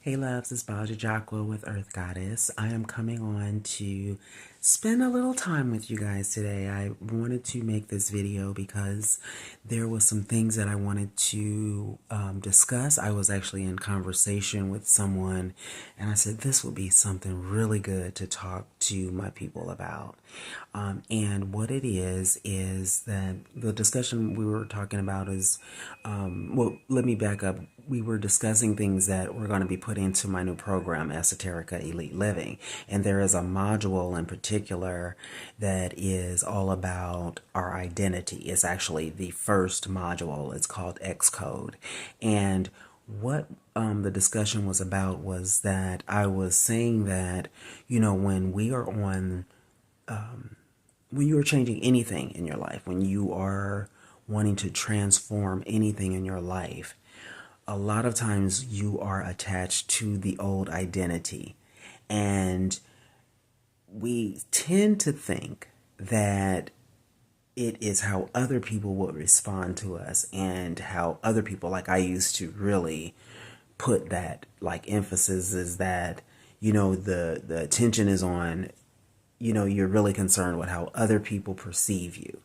Hey loves, it's Baja Jacqua with Earth Goddess. I am coming on to spend a little time with you guys today. I wanted to make this video because there was some things that I wanted to discuss. I was actually in conversation with someone and I said this would be something really good to talk to my people about. And what it is that the discussion we were talking about is, well, let me back up. We were discussing things that we're going to be put into my new program, Esoterica Elite Living. And there is a module in particular that is all about our identity. It's actually the first module. It's called X Code. And what the discussion was about was that I was saying that, when we are when you are changing anything in your life, when you are wanting to transform anything in your life, a lot of times you are attached to the old identity. And we tend to think that it is how other people would respond to us and how other people, like I used to really put that like emphasis is that, the attention is on, you're really concerned with how other people perceive you,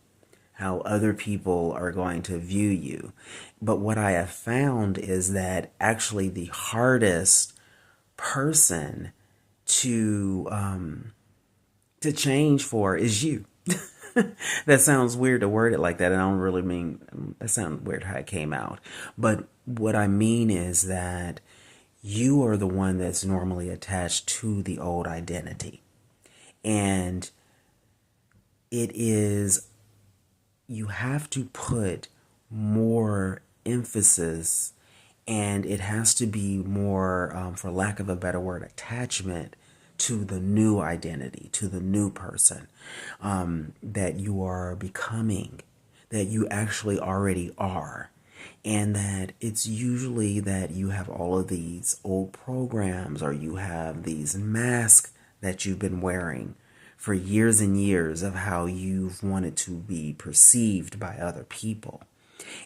how other people are going to view you. But what I have found is that actually the hardest person to change for is you. That sounds weird to word it like that, and I don't really mean that sounds weird how it came out. But what I mean is that you are the one that's normally attached to the old identity. And it is, you have to put more emphasis and it has to be more, for lack of a better word, attachment to the new identity, to the new person that you are becoming, that you actually already are. And that it's usually that you have all of these old programs or you have these masks that you've been wearing for years and years of how you've wanted to be perceived by other people.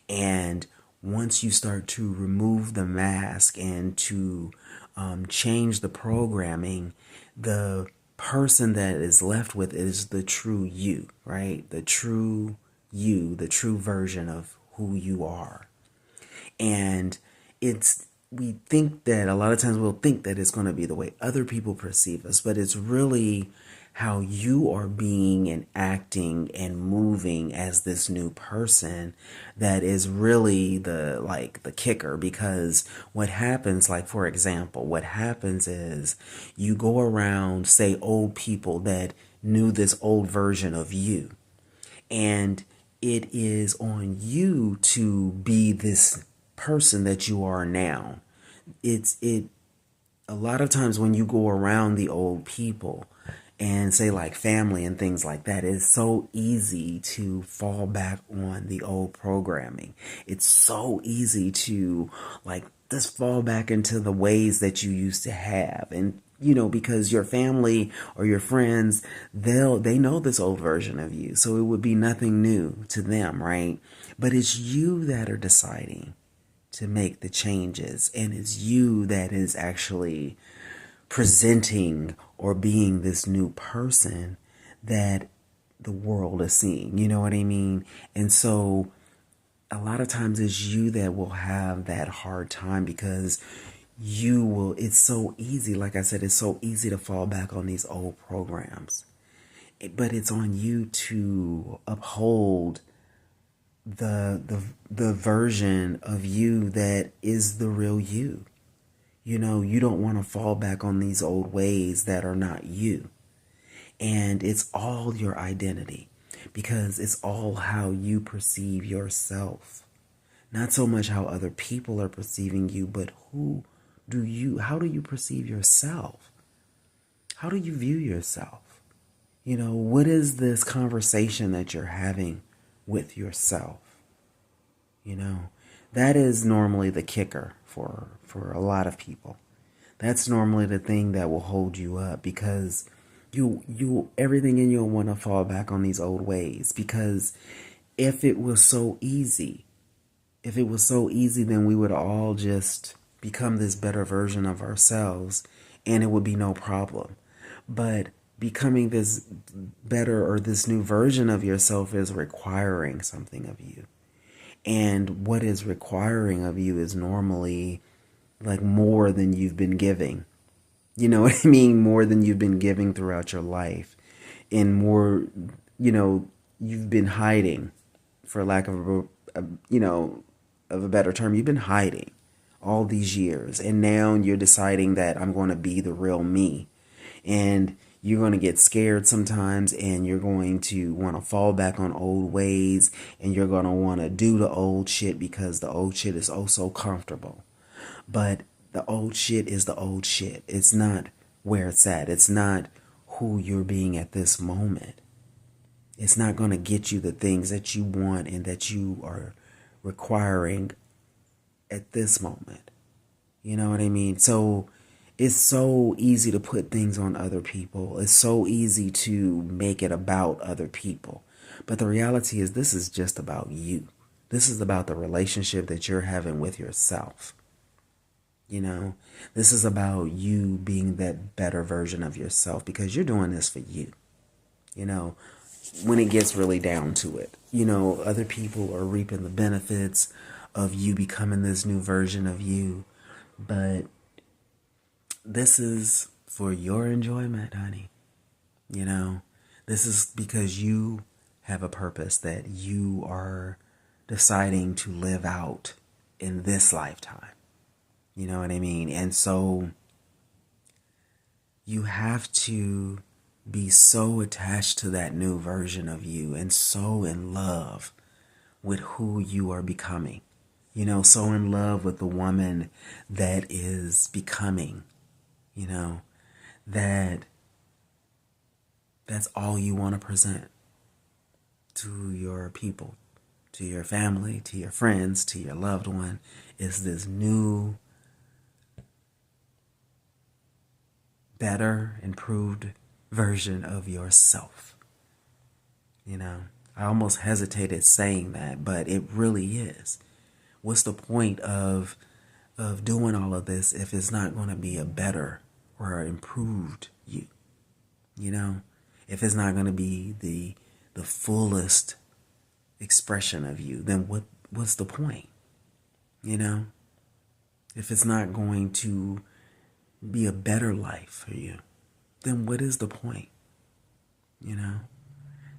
And once you start to remove the mask and to change the programming, the person that is left with is the true you, right? The true you, the true version of who you are. And we think that a lot of times we'll think that it's going to be the way other people perceive us, but it's really how you are being and acting and moving as this new person that is really the kicker. Because what happens, like for example, what happens is you go around, say, old people that knew this old version of you, and it is on you to be this person that you are now. It a lot of times when you go around the old people and say like family and things like that, it's so easy to fall back on the old programming. It's so easy to like just fall back into the ways that you used to have. And because your family or your friends, they know this old version of you, so it would be nothing new to them, right? But it's you that are deciding to make the changes, and it's you that is actually presenting or being this new person that the world is seeing. You know what I mean? And so a lot of times it's you that will have that hard time because it's so easy. Like I said, it's so easy to fall back on these old programs, but it's on you to uphold the version of you that is the real you. You don't want to fall back on these old ways that are not you. And it's all your identity because it's all how you perceive yourself. Not so much how other people are perceiving you, but how do you perceive yourself? How do you view yourself? What is this conversation that you're having with yourself? That is normally the kicker for a lot of people. That's normally the thing that will hold you up because you everything in you will want to fall back on these old ways. Because if it was so easy, then we would all just become this better version of ourselves, and it would be no problem. But becoming this better or this new version of yourself is requiring something of you. And what is requiring of you is normally like more than you've been giving. You know what I mean? More than you've been giving throughout your life. And more, you've been hiding, for lack of of a better term. You've been hiding all these years. And now you're deciding that I'm going to be the real me. And you're going to get scared sometimes, and you're going to want to fall back on old ways, and you're going to want to do the old shit because the old shit is oh so comfortable. But the old shit is the old shit. It's not where it's at. It's not who you're being at this moment. It's not going to get you the things that you want and that you are requiring at this moment. You know what I mean? So it's so easy to put things on other people. It's so easy to make it about other people. But the reality is, this is just about you. This is about the relationship that you're having with yourself. This is about you being that better version of yourself, because you're doing this for you. When it gets really down to it, other people are reaping the benefits of you becoming this new version of you. But this is for your enjoyment, honey. This is because you have a purpose that you are deciding to live out in this lifetime. You know what I mean? And so you have to be so attached to that new version of you and so in love with who you are becoming. So in love with the woman that is becoming, that's all you want to present to your people, to your family, to your friends, to your loved one, is this new, better, improved version of yourself. I almost hesitated saying that, but it really is. What's the point of doing all of this if it's not going to be a better or improved you? If it's not going to be the fullest expression of you, then what's the point? If it's not going to be a better life for you, then what is the point?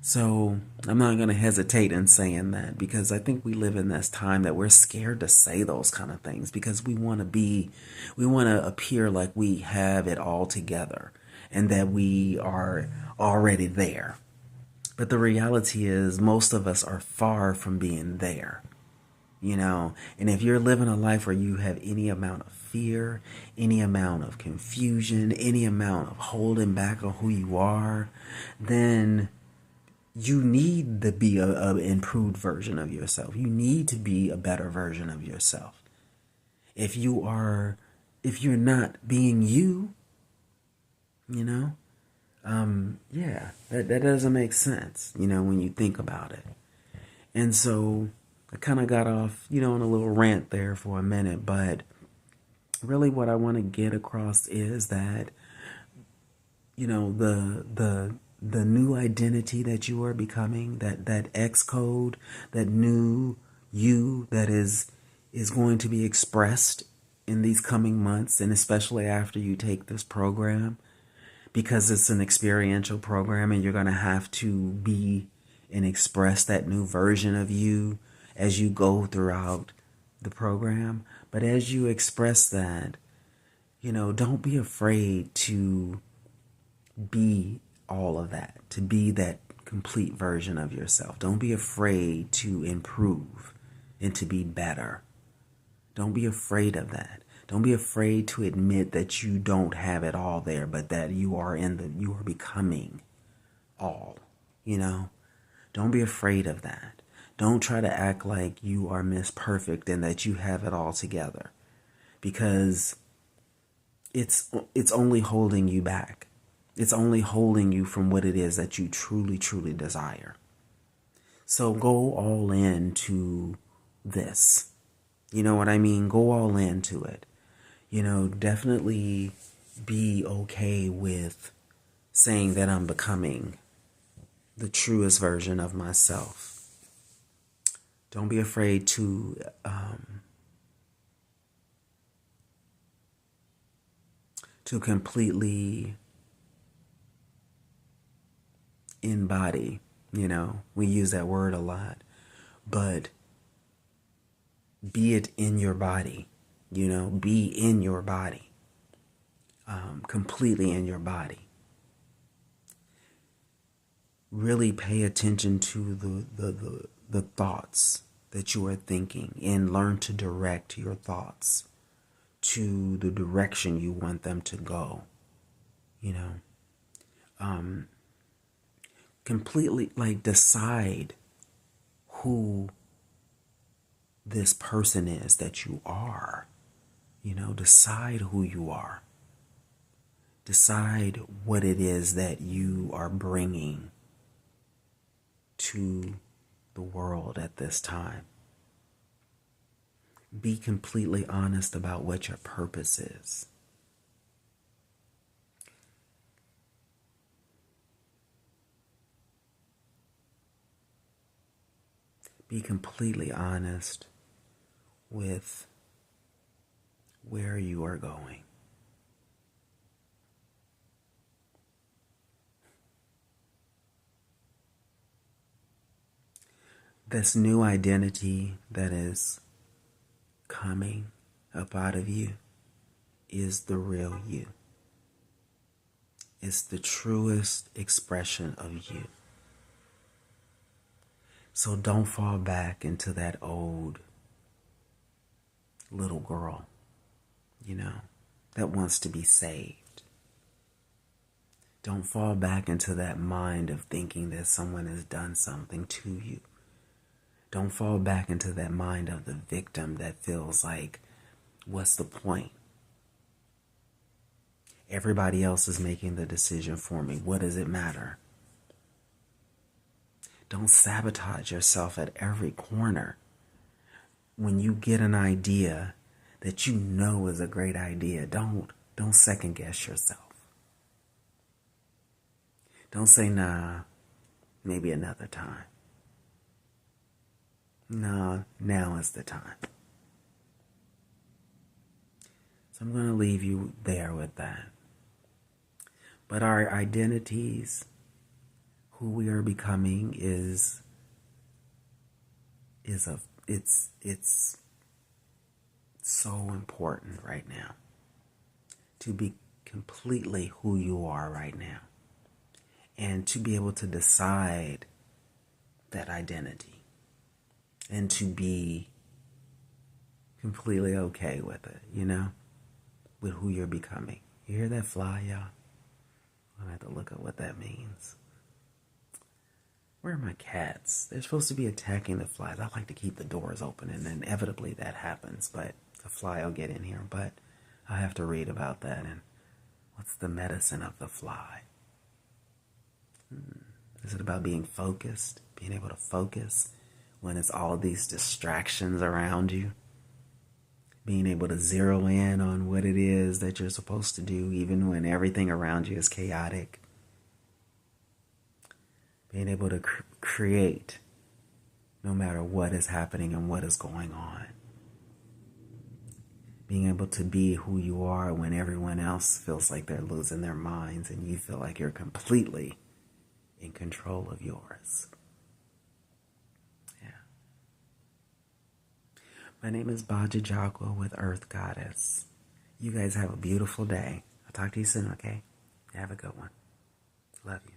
So I'm not going to hesitate in saying that, because I think we live in this time that we're scared to say those kind of things, because we want to appear like we have it all together and that we are already there. But the reality is, most of us are far from being there. And if you're living a life where you have any amount of fear, any amount of confusion, any amount of holding back on who you are, then you need to be an improved version of yourself. You need to be a better version of yourself. If you're not being you, that doesn't make sense, when you think about it. And so I kind of got off, on a little rant there for a minute, but really what I want to get across is that, the new identity that you are becoming, that X code, that new you that is going to be expressed in these coming months, and especially after you take this program, because it's an experiential program and you're going to have to be and express that new version of you as you go throughout the program. But as you express that, don't be afraid to be all of that, to be that complete version of yourself. Don't be afraid to improve and to be better. Don't be afraid of that. Don't be afraid to admit that you don't have it all there, but that you are becoming all, Don't be afraid of that. Don't try to act like you are Miss Perfect and that you have it all together, because it's only holding you back. It's only holding you from what it is that you truly, truly desire. So go all into this. You know what I mean? Go all into it. Definitely be okay with saying that I'm becoming the truest version of myself. Don't be afraid to completely embody. We use that word a lot, but be it in your body. Be in your body, completely in your body. Really pay attention to the thoughts that you are thinking, and learn to direct your thoughts to the direction you want them to go. Completely decide who this person is that you are. Decide who you are. Decide what it is that you are bringing to the world at this time. Be completely honest about what your purpose is. Be completely honest with where you are going. This new identity that is coming up out of you is the real you. It's the truest expression of you. So don't fall back into that old little girl, that wants to be saved. Don't fall back into that mind of thinking that someone has done something to you. Don't fall back into that mind of the victim that feels like, what's the point? Everybody else is making the decision for me. What does it matter? Don't sabotage yourself at every corner. When you get an idea that you know is a great idea, don't second guess yourself. Don't say, nah, maybe another time. No, now is the time. So I'm going to leave you there with that. But our identities, who we are becoming, it's so important right now to be completely who you are right now, and to be able to decide that identity, and to be completely okay with it, with who you're becoming. You hear that fly, y'all? I'm going to have to look at what that means. Where are my cats? They're supposed to be attacking the flies. I like to keep the doors open, and inevitably that happens, but the fly will get in here. But I have to read about that, and what's the medicine of the fly? Is it about being focused, being able to focus when it's all these distractions around you? Being able to zero in on what it is that you're supposed to do, even when everything around you is chaotic. Being able to create no matter what is happening and what is going on. Being able to be who you are when everyone else feels like they're losing their minds and you feel like you're completely in control of yours. Yeah. My name is Baja Jaqua with Earth Goddess. You guys have a beautiful day. I'll talk to you soon, okay? Have a good one. Love you.